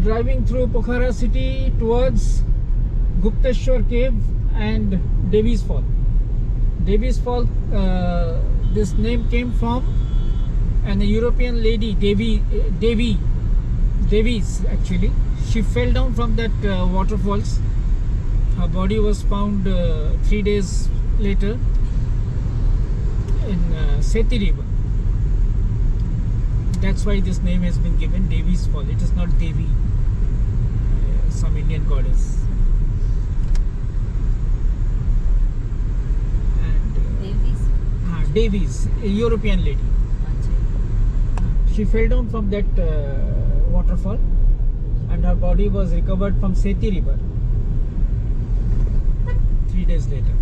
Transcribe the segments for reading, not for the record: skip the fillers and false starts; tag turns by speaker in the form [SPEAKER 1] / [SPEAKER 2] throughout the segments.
[SPEAKER 1] Driving through Pokhara city towards Gupteshwar cave and Devi's Fall. Devi's Fall, this name came from an European lady, Devi's actually. She fell down from that waterfalls. Her body was found 3 days later in Seti river. That's why this name has been given, Devi's Fall. It is not Devi, some Indian goddess. And Devi's, a European lady. She fell down from that waterfall, and her body was recovered from Seti river 3 days later.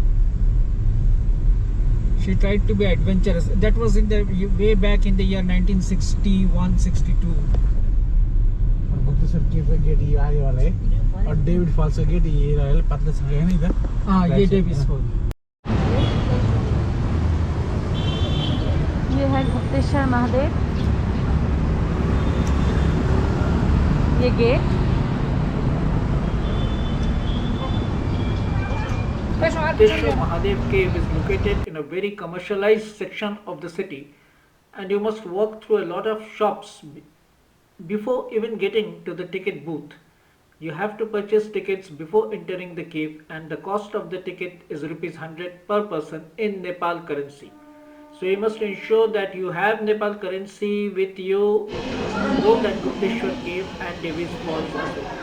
[SPEAKER 1] She tried to be adventurous. That was in the way back in the year 1961-62.
[SPEAKER 2] और David false का gate ये रहेगा पतले सा है ना इधर
[SPEAKER 1] हाँ ये डेविस फॉल
[SPEAKER 3] ये है गुप्तेश्वर महादेव ये gate
[SPEAKER 1] Pokhara Mahadev cave is located in a very commercialized section of the city, and you must walk through a lot of shops before even getting to the ticket booth. You have to purchase tickets before entering the cave, and the cost of the ticket is ₹100 per person in Nepal currency. So you must ensure that you have Nepal currency with you both at Gupteshwar cave and Devi's Falls as well.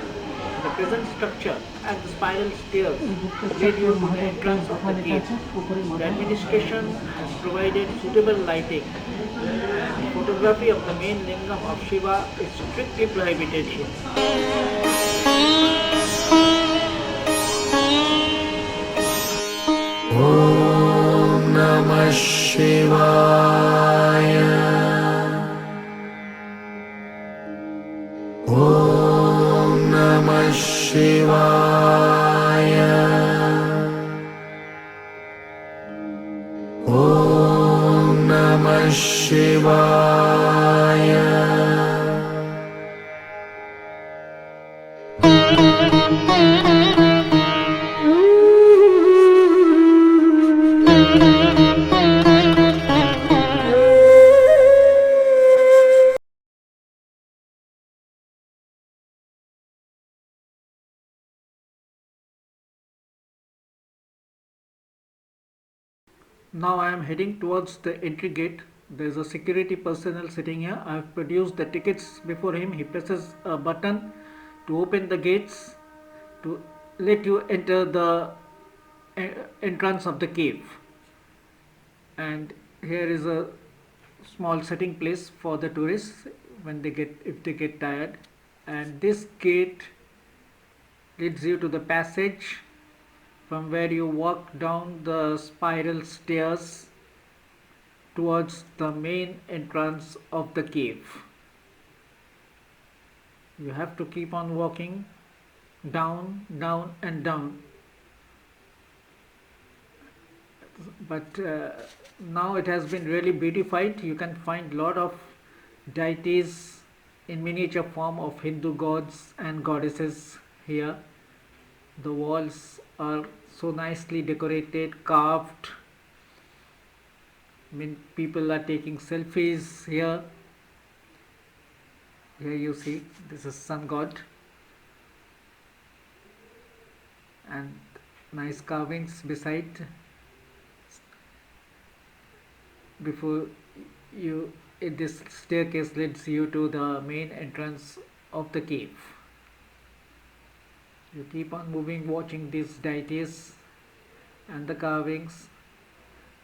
[SPEAKER 1] The present structure and the spiral stairs lead you to the entrance of the cave. The administration has provided suitable lighting. Photography of the main lingam of Shiva is strictly prohibited here.
[SPEAKER 4] Om Namah Shivaya. Om Namah Shivaya. Om Namah Shivaya.
[SPEAKER 1] Now I am heading towards the entry gate. There is a security personnel sitting here. I have produced the tickets before him. He presses a button to open the gates to let you enter the entrance of the cave. And here is a small sitting place for the tourists if they get tired. And this gate leads you to the passage from where you walk down the spiral stairs towards the main entrance of the cave. You have to keep on walking down, down and down. But now it has been really beautified. You can find a lot of deities in miniature form of Hindu gods and goddesses here. The walls are so nicely decorated, carved. People are taking selfies here. Here you see, this is sun god. And nice carvings beside. before you this staircase leads you to the main entrance of the cave. You keep on moving, watching these deities and the carvings.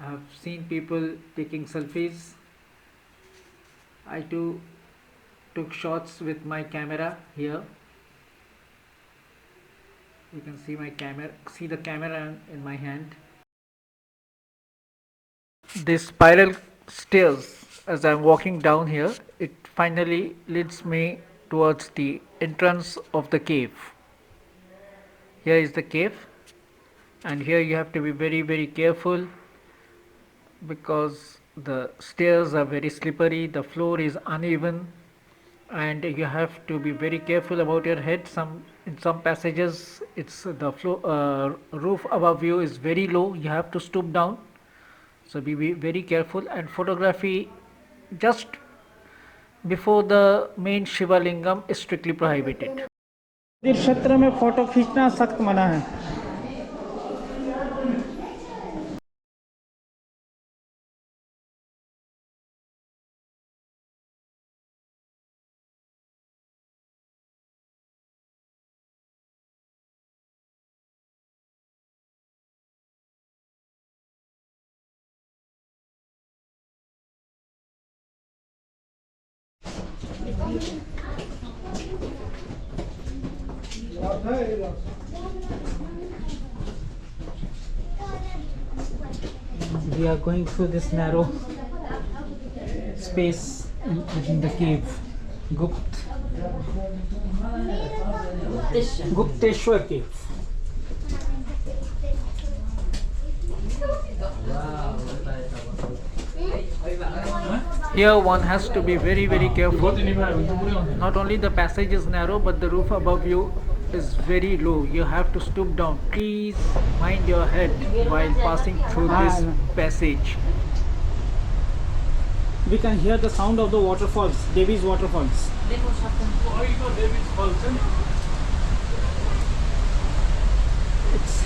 [SPEAKER 1] I have seen people taking selfies. I too took shots with my camera here. You can see the camera in my hand. This spiral stairs, as I'm walking down here, it finally leads me towards the entrance of the cave. Here is the cave, and here you have to be very careful because the stairs are very slippery, the floor is uneven, and you have to be very careful about your head. In some passages it's the roof above you is very low, you have to stoop down, so be very careful. And photography just before the main Shiva Lingam is strictly prohibited.
[SPEAKER 2] इस क्षेत्र में photo खींचना सख्त मना है। We are going through this narrow space within the cave. Gupteshwar cave.
[SPEAKER 1] Here one has to be very careful. Not only the passage is narrow, but the roof above you is very low. You have to stoop down. Please mind your head while passing through this passage.
[SPEAKER 2] We can hear the sound of the waterfalls, Devi's waterfalls. It's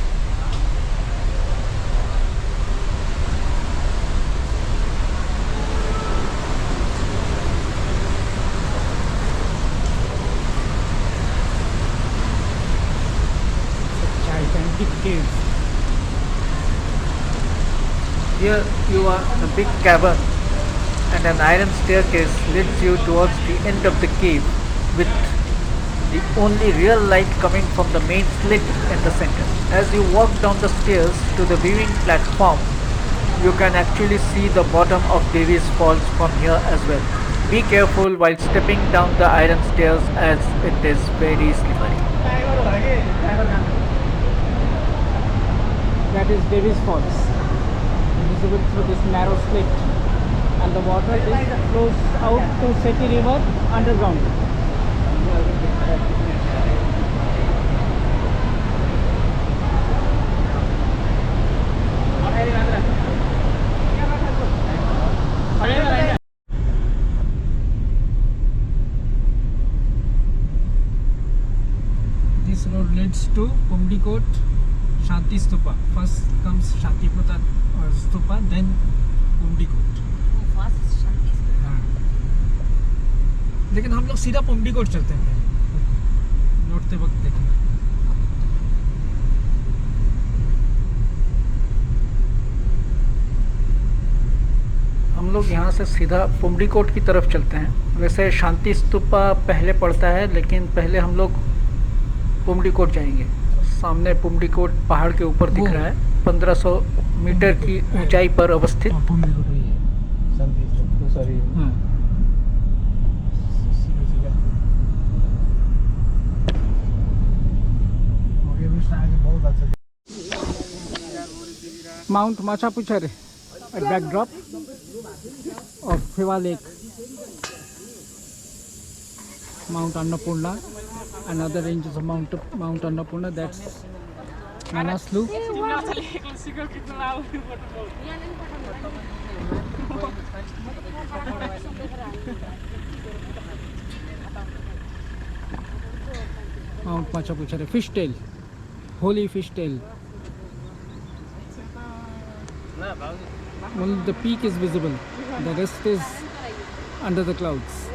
[SPEAKER 2] a gigantic cave.
[SPEAKER 1] Here you are in a big cavern, and an iron staircase leads you towards the end of the cave, with the only real light coming from the main slit in the center. As you walk down the stairs to the viewing platform, you can actually see the bottom of Devi's Falls from here as well. Be careful while stepping down the iron stairs, as it is very slippery.
[SPEAKER 2] That is Devi's Falls, visible through this narrow slit, and the water just flows out to Seti River underground. This road leads to Pumdikot Shanti Stupa. First comes Shantiputa Stupa, then Pumdikot. हाँ। लेकिन हम लोग सीधा पुंडीकोट चलते हैं, लौटते वक्त देखना।
[SPEAKER 1] हम लोग यहाँ से सीधा पुंडीकोट की तरफ चलते हैं। वैसे शांति स्तूपा पहले पड़ता है, लेकिन पहले हम लोग पुंडीकोट जाएंगे। सामने पुंडीकोट पहाड़ के ऊपर दिख रहा है, 1500 मीटर की ऊंचाई पर अवस्थित।
[SPEAKER 2] Mount Machapuchare, a backdrop of Shiva Lake. Mount Annapurna, another ranges of Mount Annapurna, that's Manaslu. Mount Machapuchare, fishtail, holy fishtail. Only the peak is visible. The rest is under the clouds.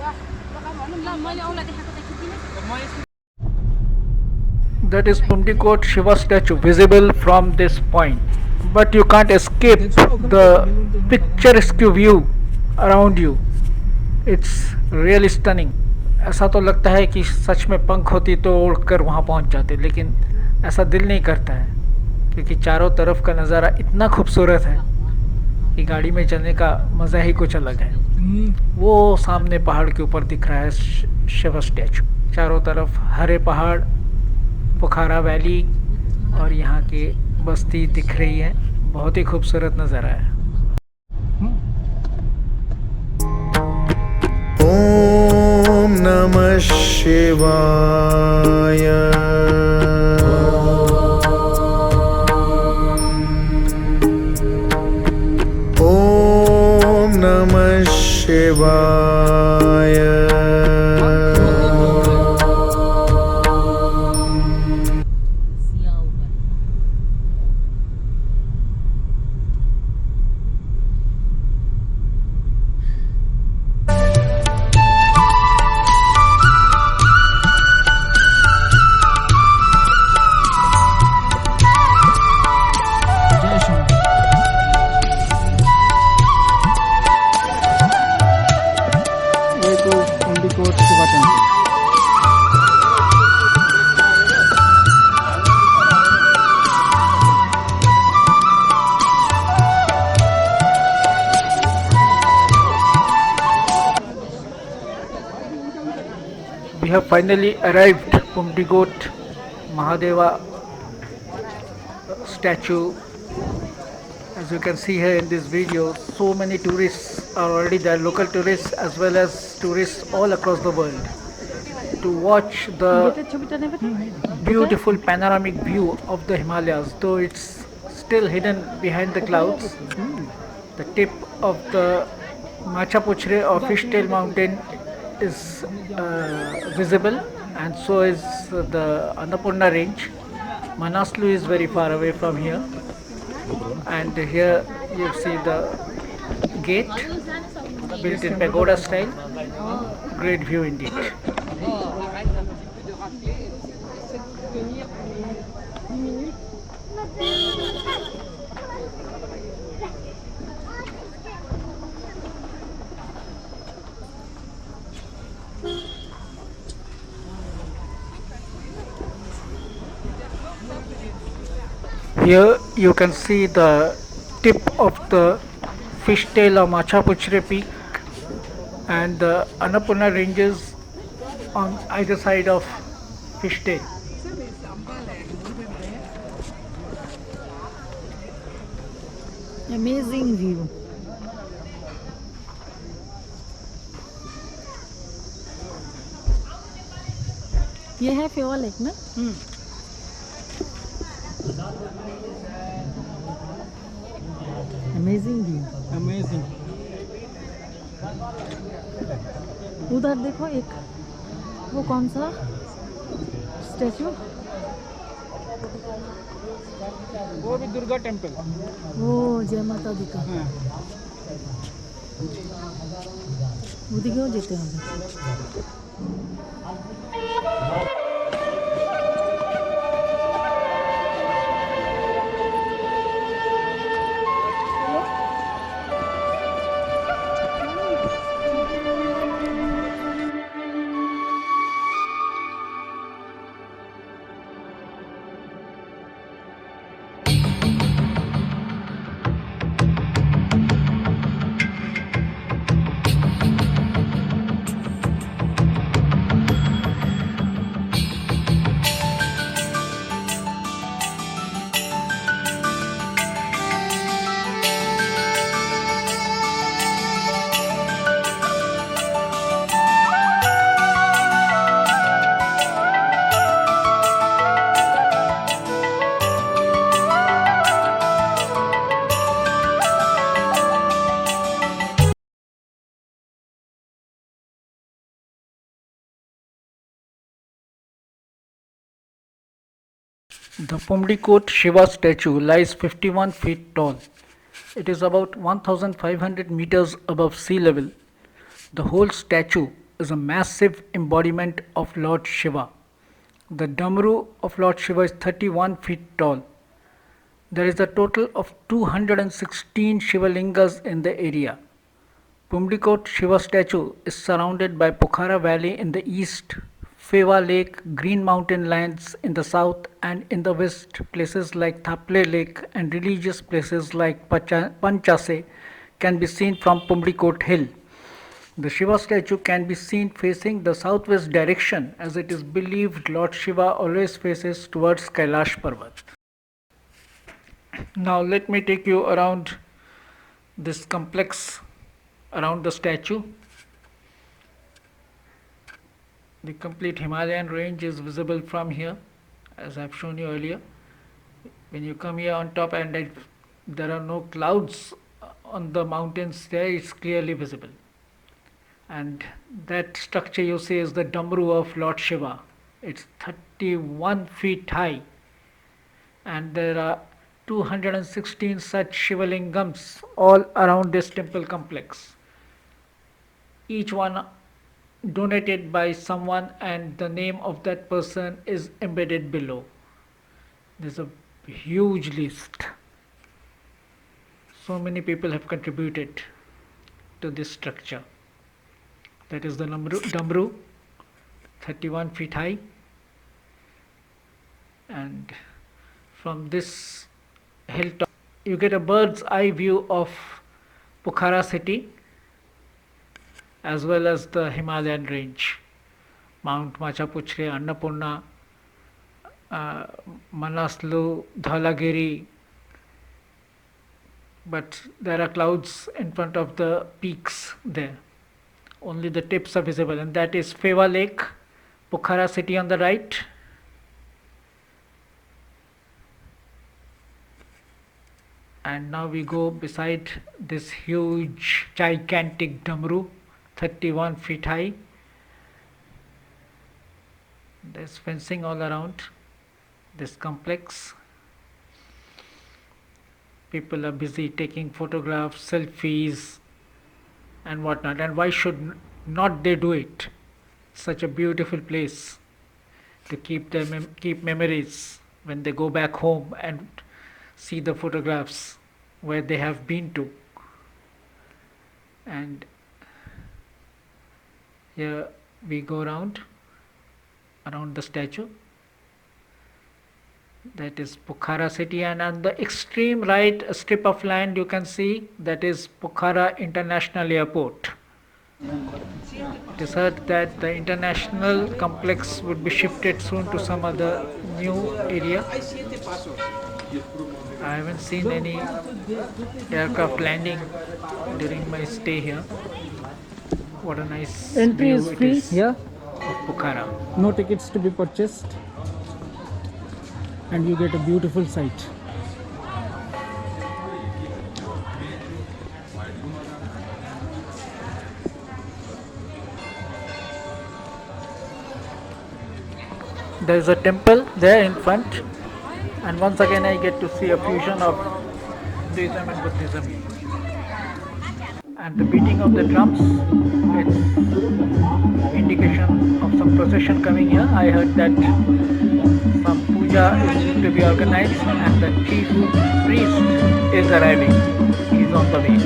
[SPEAKER 1] That is Pumdikot Shiva statue visible from this point. But you can't escape the picturesque view around you. It's really stunning. ऐसा तो लगता है कि सच में पंख होती तो उड़कर वहाँ पहुँच जाते, लेकिन ऐसा दिल नहीं करता है क्योंकि चारों तरफ का नज़ारा इतना खूबसूरत है कि गाड़ी में चलने का मज़ा ही कुछ अलग है। वो सामने पहाड़ के ऊपर दिख रहा है शिव स्टैचू। चारों तरफ हरे पहाड़, पोखरा वैली और यहाँ की बस्ती दिख रही है। बहुत ही खूबसूरत नज़ारा है।
[SPEAKER 4] Om Namah Shivaya. Om Namah Shivaya.
[SPEAKER 2] Way to Pumdikot Shiva temple.
[SPEAKER 1] We have finally arrived Pumdikot Mahadeva statue. As you can see here in this video, so many tourists are already there, local tourists as well as tourists all across the world, to watch the beautiful panoramic view of the Himalayas. Though it's still hidden behind the clouds, the tip of the Machapuchre or Fishtail mountain is visible, and so is the Annapurna range. Manaslu is very far away from here, and here you see the gate built in pagoda style. Great view indeed. Here you can see the tip of the fishtail or Machapuchre peak and the Annapurna ranges on either side of fishtail.
[SPEAKER 3] Amazing view. ये है Phewa lake ना? Amazing view.
[SPEAKER 2] Amazing.
[SPEAKER 3] उधर देखो एक, वो कौन सा statue?
[SPEAKER 2] वो भी दुर्गा टेम्पल.
[SPEAKER 3] वो जय माता दी का. वो क्यों जेते हैं?
[SPEAKER 1] The Pumdikot Shiva statue lies 51 feet tall. It is about 1500 meters above sea level. The whole statue is a massive embodiment of Lord Shiva. The Damru of Lord Shiva is 31 feet tall. There is a total of 216 Shivalingas in the area. Pumdikot Shiva statue is surrounded by Pokhara Valley in the east, Fewa Lake, Green Mountain lands in the south, and in the west, places like Thaple Lake and religious places like Panchase can be seen from Pumdikot Hill. The Shiva statue can be seen facing the southwest direction, as it is believed Lord Shiva always faces towards Kailash Parvat. Now let me take you around this complex around the statue. The complete Himalayan range is visible from here, as I have shown you earlier. When you come here on top and there are no clouds on the mountains there, it's clearly visible. And that structure you see is the Damru of Lord Shiva. It's 31 feet high, and there are 216 such Shivalingams all around this temple complex. Each one donated by someone, and the name of that person is embedded below. There's a huge list. So many people have contributed to this structure. That is the Damru, 31 feet high, and from this hilltop you get a bird's eye view of Pokhara city as well as the Himalayan range, Mount Machapuchre, Annapurna, Manaslu, Dhalagiri, but there are clouds in front of the peaks there. Only the tips are visible, and that is Fewa Lake, Pokhara city on the right. And now we go beside this huge, gigantic Damru, 31 feet high. There's fencing all around this complex. People are busy taking photographs, selfies, and whatnot. And why should not they do it? Such a beautiful place to keep memories when they go back home and see the photographs where they have been to. And here we go around the statue. That is Pokhara city, and on the extreme right, a strip of land you can see, that is Pokhara International Airport. It is heard that the international complex would be shifted soon to some other new area. I haven't seen any aircraft landing during my stay here. What a nice
[SPEAKER 2] Entry
[SPEAKER 1] view
[SPEAKER 2] is
[SPEAKER 1] it
[SPEAKER 2] free
[SPEAKER 1] is
[SPEAKER 2] here,
[SPEAKER 1] of Pokhara.
[SPEAKER 2] no tickets to be purchased, and you get a beautiful sight.
[SPEAKER 1] There is a temple there in front, and once again I get to see a fusion of Hinduism and Buddhism. And the beating of the drums, it's indication of some procession coming here. I heard that some puja is to be organized and the chief priest is arriving. He's on the way.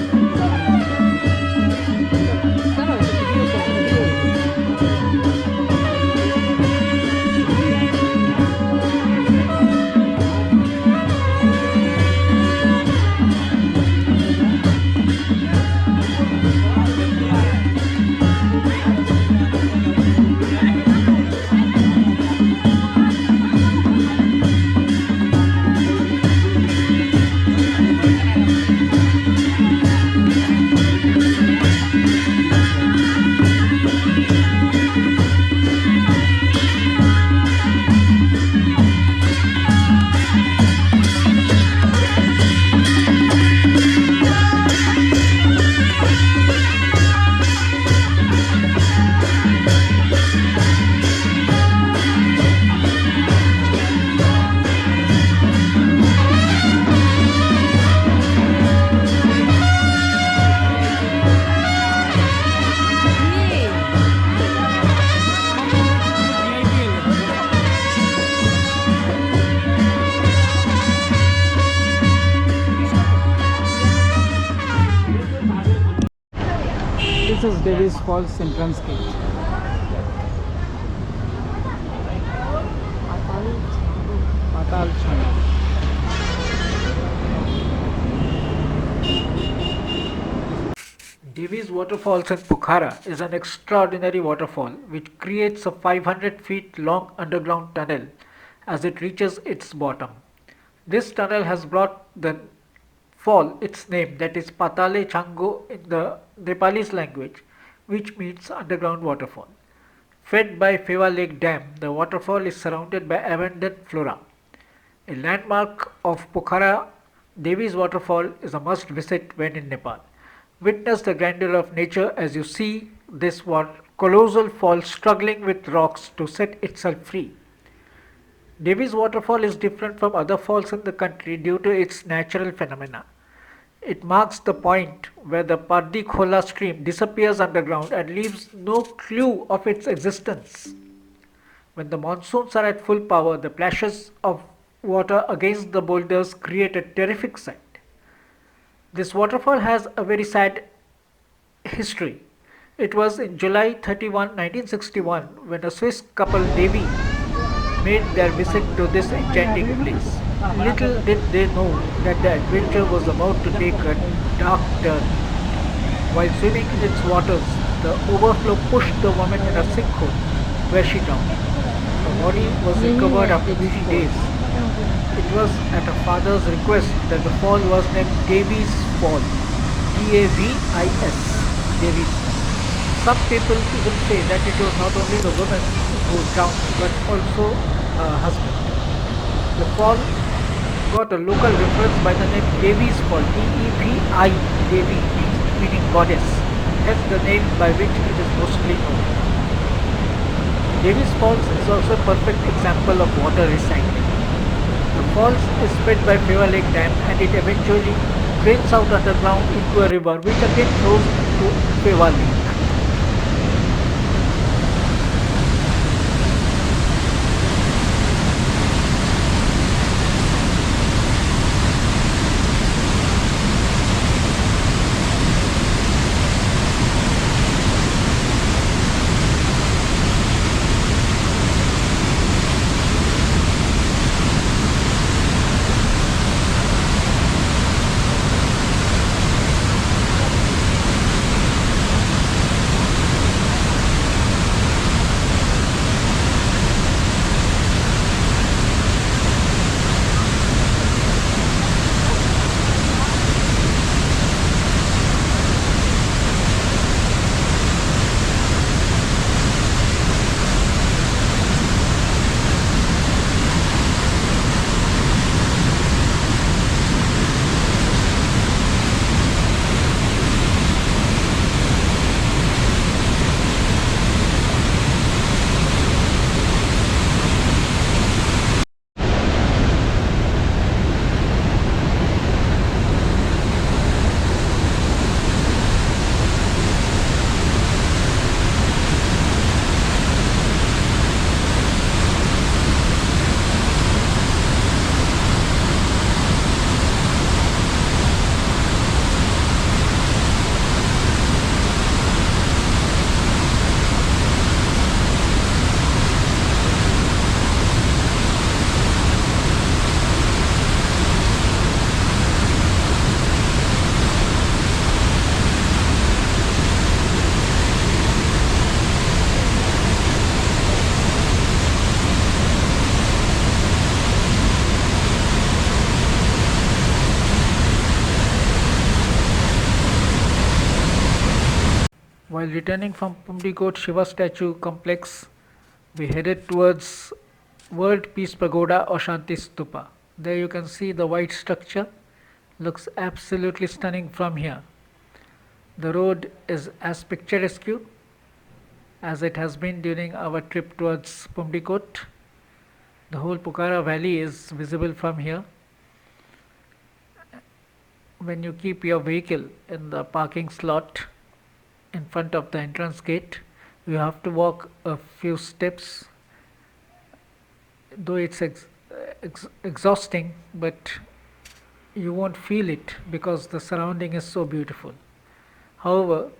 [SPEAKER 2] This is Devi's Falls entrance gate. Patal Channel.
[SPEAKER 1] Devi's Waterfalls in Pokhara is an extraordinary waterfall which creates a 500 feet long underground tunnel as it reaches its bottom. This tunnel has brought the fall its name, that is Patale Chango in the Nepalese language, which means underground waterfall. Fed by Pheva Lake Dam, the waterfall is surrounded by abundant flora. A landmark of Pokhara, Devi's Waterfall is a must visit when in Nepal. Witness the grandeur of nature as you see this colossal fall struggling with rocks to set itself free. Devi's Waterfall is different from other falls in the country due to its natural phenomena. It marks the point where the Pardi Khola stream disappears underground and leaves no clue of its existence. When the monsoons are at full power, the plashes of water against the boulders create a terrific sight. This waterfall has a very sad history. It was in July 31, 1961 when a Swiss couple Devi made their visit to this enchanting place. Little did they know that the adventure was about to take a dark turn. While swimming in its waters, the overflow pushed the woman in a sinkhole where she drowned. Her body was recovered after 3 days. It was at her father's request that the fall was named Devi's Fall. Davis. Davies. Some people even say that it was not only the woman who drowned but also her husband. The fall got a local reference by the name Devi's Fall, Devi, Devi, meaning goddess, hence the name by which it is mostly known. Devi's Falls is also a perfect example of water recycling. The falls is fed by Pheva Lake Dam and it eventually drains out underground into a river which again flows into Pheva Lake. While returning from Pumdikot Shiva statue complex, we headed towards World Peace Pagoda or Shanti Stupa. There you can see the white structure. Looks absolutely stunning from here. The road is as picturesque as it has been during our trip towards Pumdikot. The whole Pokhara valley is visible from here. When you keep your vehicle in the parking slot in front of the entrance gate, you have to walk a few steps, though it's exhausting, but you won't feel it because the surrounding is so beautiful. However,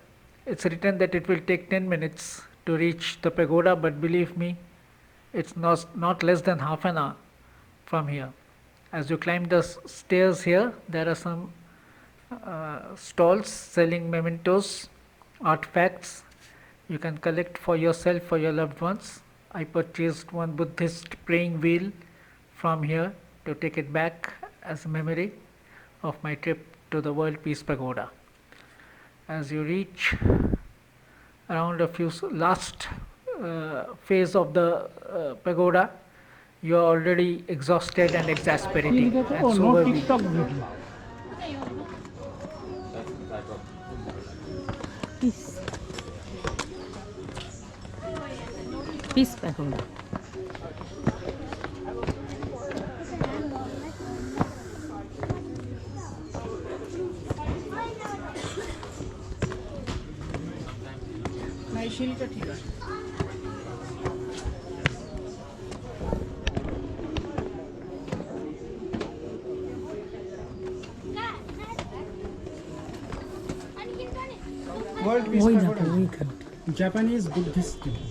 [SPEAKER 1] It's written that it will take 10 minutes to reach the pagoda, but believe me, it's not less than half an hour from here. As you climb the stairs here, there are some stalls selling mementos, artifacts. You can collect for yourself, for your loved ones. I purchased one Buddhist praying wheel from here to take it back as a memory of my trip to the World Peace Pagoda. As you reach around a few last phase of the pagoda, you are already exhausted and exasperating, and so were we.
[SPEAKER 3] Peace. Peace pagoda.
[SPEAKER 2] World Peace
[SPEAKER 3] वही
[SPEAKER 2] Pagoda.
[SPEAKER 3] जाते वही करते
[SPEAKER 2] Japanese Buddhist temple.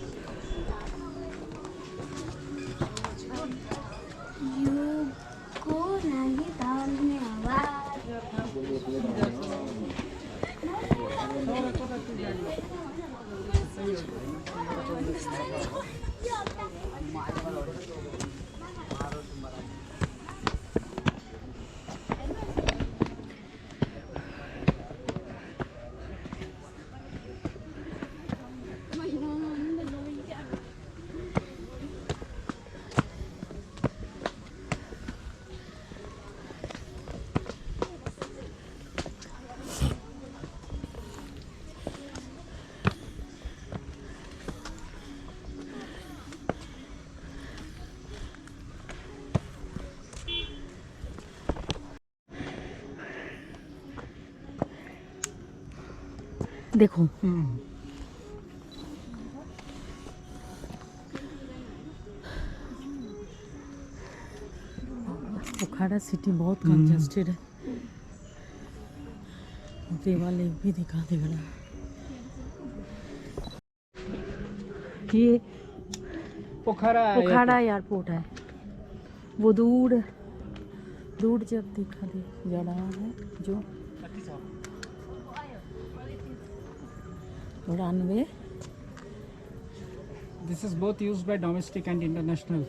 [SPEAKER 3] देखो पोखरा city बहुत congested है। देवा lake भी दिखा दे रहा है। ये
[SPEAKER 2] Pokhara.
[SPEAKER 3] पोखरा एयरपोर्ट है। वो दूर दूर जब दिखा दे जा रहा है जो runway.
[SPEAKER 2] This is both used by domestic and international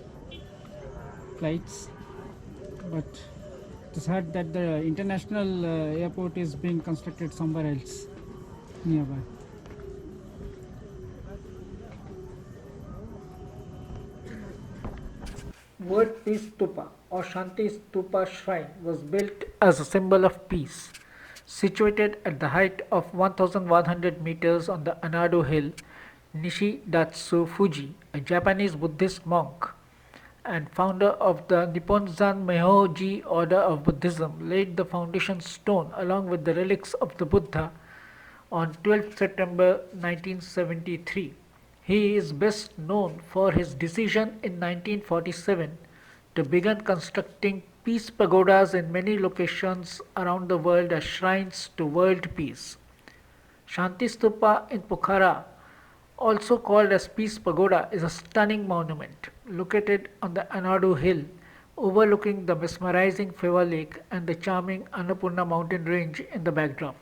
[SPEAKER 2] flights, but it is heard that the international airport is being constructed somewhere else nearby.
[SPEAKER 1] World Peace Stupa or Shanti Stupa shrine was built as a symbol of peace. Situated at the height of 1100 meters on the Anado hill, Nishidatsu Fuji, a Japanese Buddhist monk and founder of the Nipponzan Myoji order of Buddhism, laid the foundation stone along with the relics of the Buddha on 12 September 1973. He is best known for his decision in 1947 to begin constructing peace pagodas in many locations around the world as shrines to world peace. Shanti Stupa in Pokhara, also called as Peace Pagoda, is a stunning monument located on the Anadu hill overlooking the mesmerizing Pheva Lake and the charming Annapurna mountain range in the backdrop.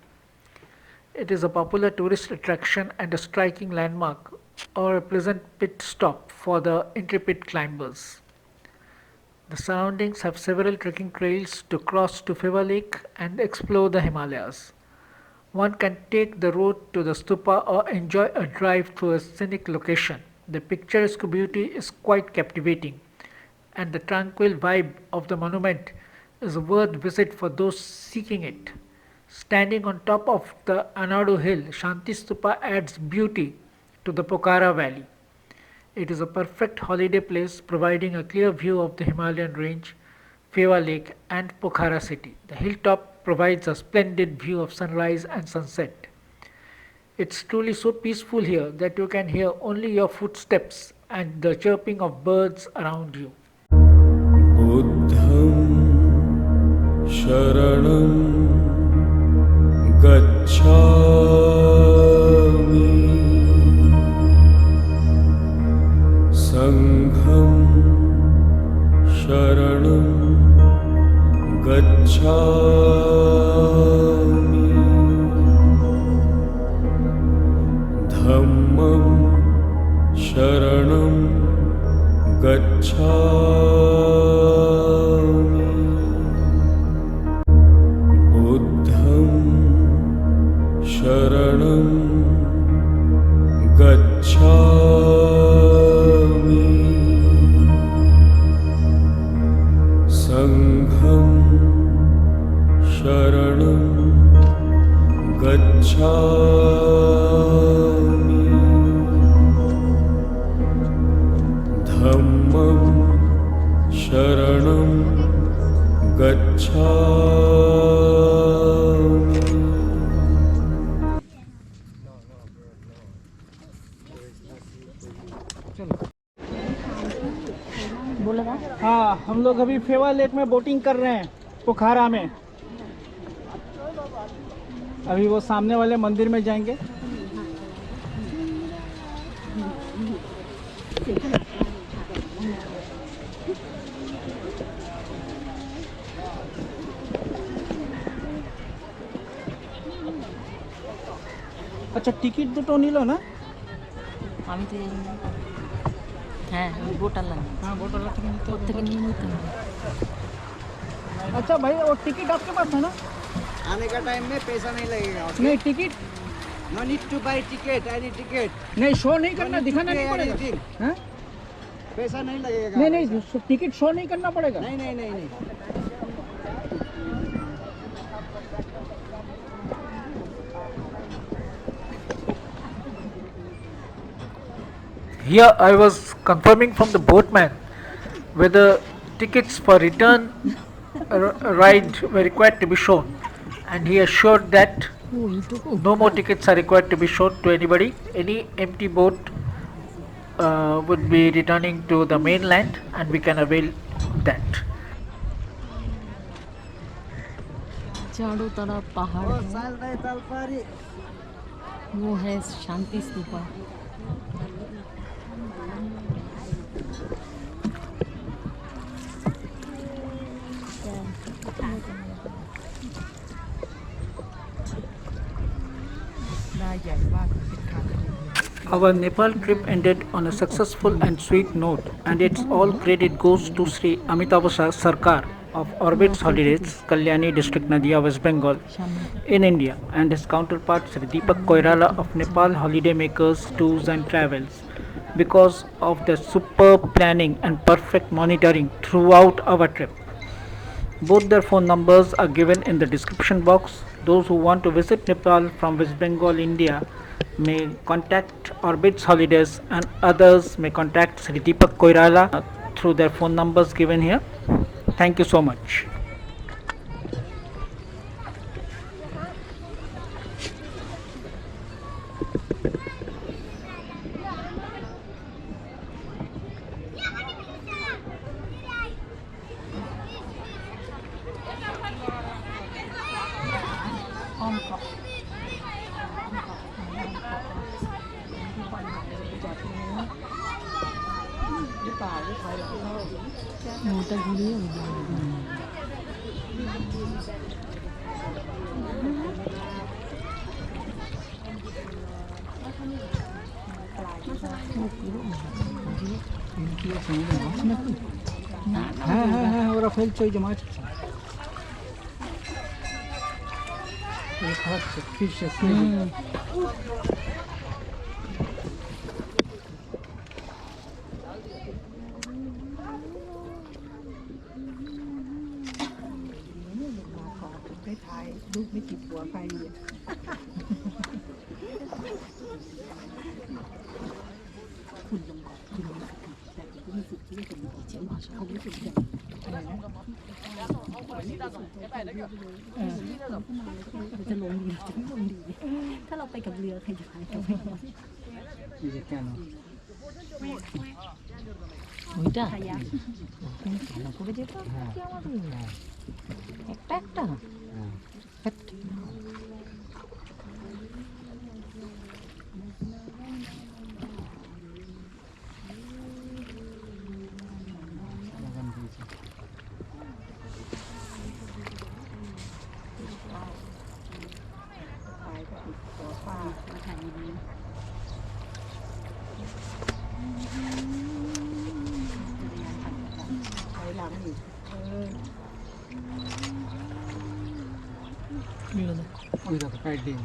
[SPEAKER 1] It is a popular tourist attraction and a striking landmark or a pleasant pit stop for the intrepid climbers. The surroundings have several trekking trails to cross to Pheva Lake and explore the Himalayas. One can take the road to the stupa or enjoy a drive through a scenic location. The picturesque beauty is quite captivating, and the tranquil vibe of the monument is a worth visit for those seeking it. Standing on top of the Anadu hill, Shanti Stupa adds beauty to the Pokhara valley. It is a perfect holiday place, providing a clear view of the Himalayan range, Pheva Lake and Pokhara city. The hilltop provides a splendid view of sunrise and sunset. It's truly so peaceful here that you can hear only your footsteps and the chirping of birds around you.
[SPEAKER 4] Buddham Sharanam Gacchami धम्मं शरणं गच्छामि बुद्धं शरणं गच्छामि संघं शरणं गच्छामि धम्मं शरणं गच्छामि
[SPEAKER 3] बोला था
[SPEAKER 2] हाँ, हम लोग अभी फेवा लेक में बोटिंग कर रहे हैं, पोखरा में। अभी वो सामने वाले मंदिर में जाएंगे। अच्छा, टिकट দুটো নিল না?
[SPEAKER 3] আমি তো জানি না। হ্যাঁ ওই বোটালা
[SPEAKER 2] हाँ, बोटल থেকে নিতে
[SPEAKER 3] ওর
[SPEAKER 2] হবে।
[SPEAKER 3] থেকে নিয়ে নিতে হবে।
[SPEAKER 2] अच्छा भाई, वो टिकट आपके पास है ना?
[SPEAKER 5] आने का टाइम में पैसा नहीं लगेगा।
[SPEAKER 2] नहीं, ticket
[SPEAKER 5] no need to buy ticket, any ticket.
[SPEAKER 2] नहीं, शो नहीं करना, दिखाना नहीं पड़ेगा। हाँ?
[SPEAKER 5] पैसा नहीं लगेगा।
[SPEAKER 2] नहीं नहीं, टिकट शो नहीं करना पड़ेगा।
[SPEAKER 5] नहीं नहीं नहीं नहीं।
[SPEAKER 1] Here I was confirming from the boatman whether tickets for return ride were required to be shown, and he assured that no more tickets are required to be shown to anybody. Any empty boat would be returning to the mainland and we can avail that.
[SPEAKER 3] चारों तरफ पहाड़
[SPEAKER 5] वो
[SPEAKER 3] है।
[SPEAKER 5] साल नहीं तलपारी।
[SPEAKER 3] वो है शांति stupa.
[SPEAKER 1] Our Nepal trip ended on a successful and sweet note, and its all credit goes to Sri Amitabh Sarkar of Orbit's Holidays, Kalyani district, Nadia, West Bengal, in India, and his counterpart Sri Deepak Koirala of Nepal Holiday Makers Tours and Travels, because of their superb planning and perfect monitoring throughout our trip. Both their phone numbers are given in the description box. Those who want to visit Nepal from West Bengal, India may contact Orbit's Holidays, and others may contact Sri Deepak Koirala through their phone numbers given here. Thank you so much.
[SPEAKER 3] ওটা ঘুরিয়ে
[SPEAKER 2] হ্যাঁ হ্যাঁ হ্যাঁ, ওরা ফেলছে ওই যে মাছ খাওয়াচ্ছে, ফিশে
[SPEAKER 3] จะลงดีจะไม่ลงดีถ้าเราไปกับเรือใครจะพายเราไป
[SPEAKER 2] কেন
[SPEAKER 3] ওইটা কেন করে যেত কি আমাদের একটা একটা
[SPEAKER 2] ওই দেখো প্যাডিং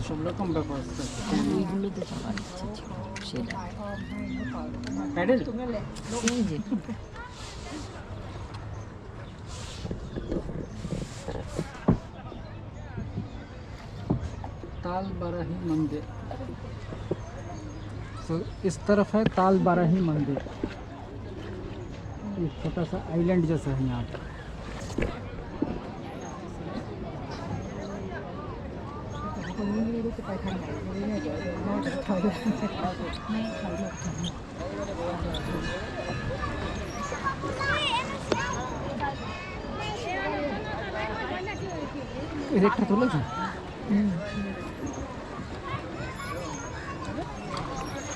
[SPEAKER 2] সব রকম ব্যাপার আছে
[SPEAKER 3] এইগুলোতে যাওয়ার ইচ্ছা ছিল সেটা
[SPEAKER 2] প্যাডেল
[SPEAKER 3] এই যে
[SPEAKER 2] ताल बाराही मंदिर। तो इस तरफ है ताल बाराही मंदिर, एक छोटा सा आइलैंड जैसा है यहाँ पर। इलेक्ट्रिक तो लगा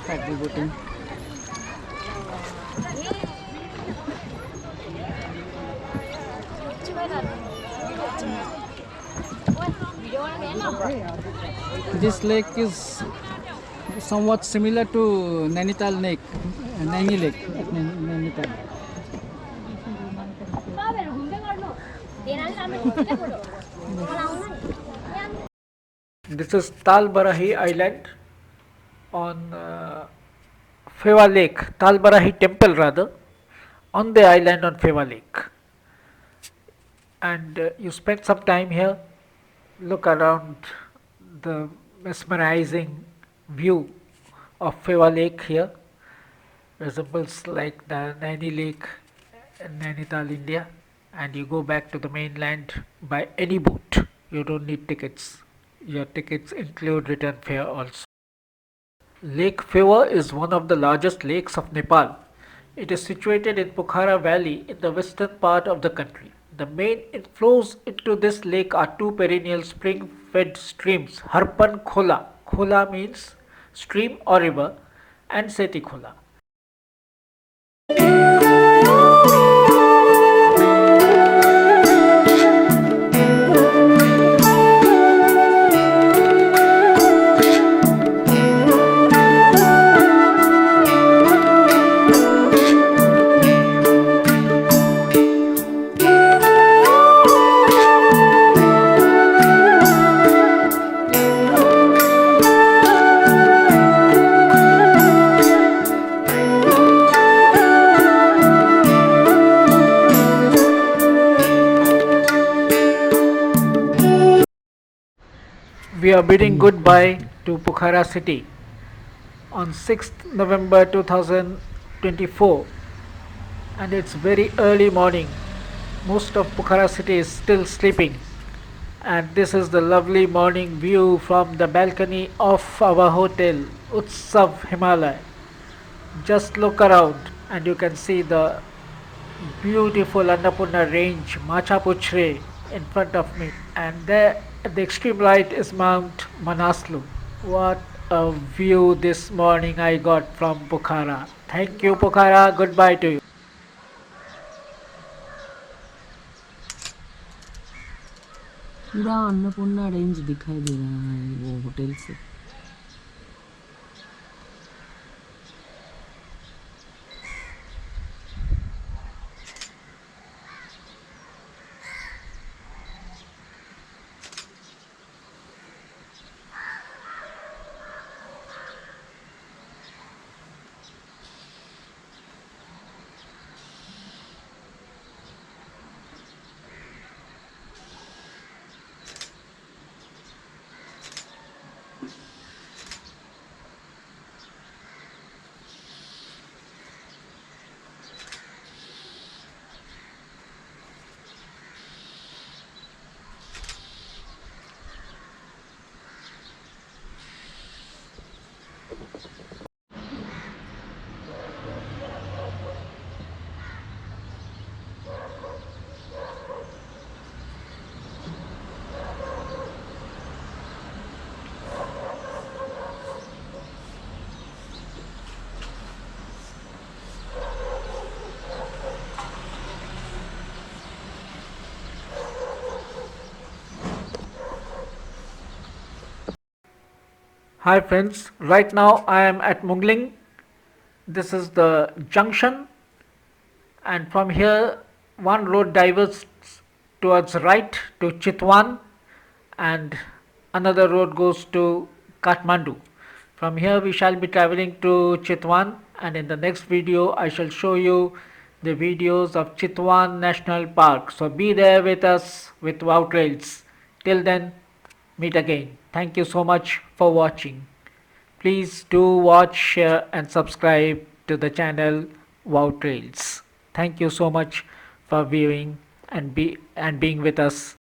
[SPEAKER 2] pedal boating. This lake is somewhat similar to Nainital Lake, Naini Lake at Nainital.
[SPEAKER 1] This is Tal Barahi Island on Fewa Lake, Tal Barahi Temple rather, on the island on Fewa Lake. And you spend some time here, look around the mesmerizing view of Fewa Lake here. Resembles like the Naini Lake in Nainital, India. And you go back to the mainland by any boat. You don't need tickets. Your tickets include return fare also. Lake Fewa is one of the largest lakes of Nepal. It is situated in Pokhara Valley in the western part of the country. The main inflows into this lake are two perennial spring-fed streams, Harpan Khola. Khola means stream or river, and Seti Khola. We are bidding goodbye to Pokhara city on 6th November 2024, and it's very early morning. Most of Pokhara city is still sleeping, and this is the lovely morning view from the balcony of our hotel Utsav Himalaya. Just look around and you can see the beautiful Annapurna range Machapuchre in front of me, and there at the extreme right is Mount Manaslu. What a view this morning I got from Pokhara. Thank you Pokhara, goodbye to you.
[SPEAKER 3] पूरा Annapurna range दिखाई दे रहा है वो hotel से।
[SPEAKER 1] Hi friends, right now I am at Mungling. This is the junction, and from here one road diverts towards right to Chitwan, and another road goes to Kathmandu. From here we shall be traveling to Chitwan, and in the next video I shall show you the videos of Chitwan National Park. So be there with us with Wow Trails. Till then, meet again. Thank you so much for watching. Please do watch, share and subscribe to the channel Wow Trails. Thank you so much for viewing and being with us